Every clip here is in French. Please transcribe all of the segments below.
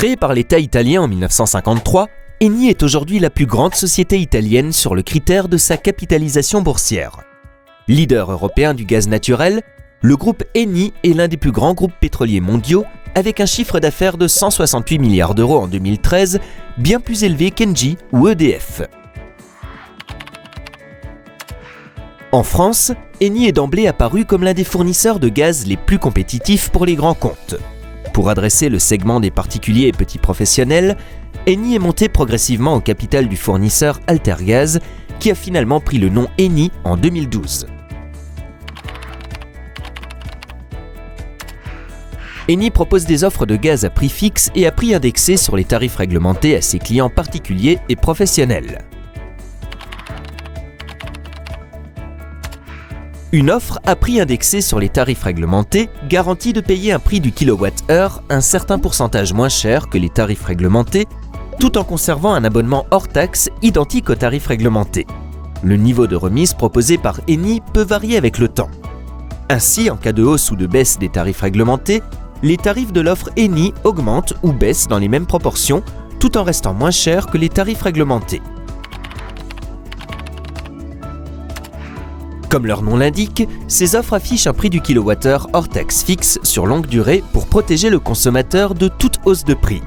Créée par l'État italien en 1953, Eni est aujourd'hui la plus grande société italienne sur le critère de sa capitalisation boursière. Leader européen du gaz naturel, le groupe Eni est l'un des plus grands groupes pétroliers mondiaux avec un chiffre d'affaires de 168 milliards d'euros en 2013, bien plus élevé qu'Engie ou EDF. En France, Eni est d'emblée apparu comme l'un des fournisseurs de gaz les plus compétitifs pour les grands comptes. Pour adresser le segment des particuliers et petits professionnels, Eni est monté progressivement au capital du fournisseur Altergaz, qui a finalement pris le nom Eni en 2012. Eni propose des offres de gaz à prix fixe et à prix indexé sur les tarifs réglementés à ses clients particuliers et professionnels. Une offre à prix indexé sur les tarifs réglementés garantit de payer un prix du kilowattheure un certain pourcentage moins cher que les tarifs réglementés, tout en conservant un abonnement hors taxe identique aux tarifs réglementés. Le niveau de remise proposé par Eni peut varier avec le temps. Ainsi, en cas de hausse ou de baisse des tarifs réglementés, les tarifs de l'offre Eni augmentent ou baissent dans les mêmes proportions, tout en restant moins chers que les tarifs réglementés. Comme leur nom l'indique, ces offres affichent un prix du kilowattheure hors taxe fixe sur longue durée pour protéger le consommateur de toute hausse de prix.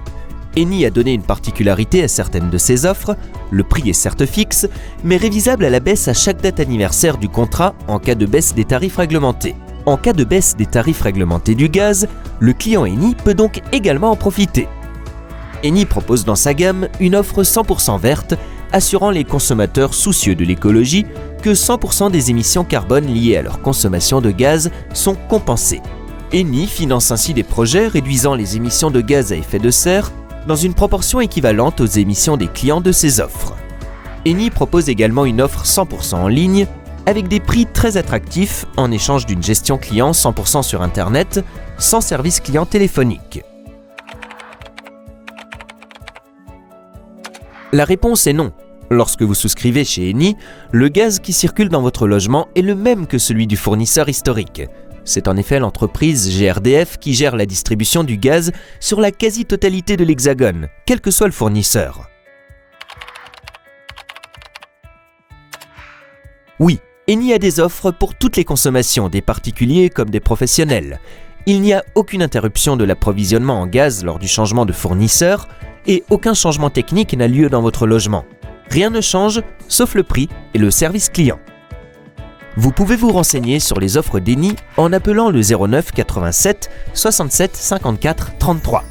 Eni a donné une particularité à certaines de ces offres, le prix est certes fixe, mais révisable à la baisse à chaque date anniversaire du contrat en cas de baisse des tarifs réglementés. En cas de baisse des tarifs réglementés du gaz, le client Eni peut donc également en profiter. Eni propose dans sa gamme une offre 100% verte, assurant les consommateurs soucieux de l'écologie que 100% des émissions carbone liées à leur consommation de gaz sont compensées. Eni finance ainsi des projets réduisant les émissions de gaz à effet de serre dans une proportion équivalente aux émissions des clients de ses offres. Eni propose également une offre 100% en ligne avec des prix très attractifs en échange d'une gestion client 100% sur Internet, sans service client téléphonique. La réponse est non. Lorsque vous souscrivez chez Eni, le gaz qui circule dans votre logement est le même que celui du fournisseur historique. C'est en effet l'entreprise GRDF qui gère la distribution du gaz sur la quasi-totalité de l'Hexagone, quel que soit le fournisseur. Oui, Eni a des offres pour toutes les consommations, des particuliers comme des professionnels. Il n'y a aucune interruption de l'approvisionnement en gaz lors du changement de fournisseur et aucun changement technique n'a lieu dans votre logement. Rien ne change, sauf le prix et le service client. Vous pouvez vous renseigner sur les offres d'Eni en appelant le 09 87 67 54 33.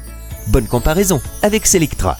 Bonne comparaison avec Selectra.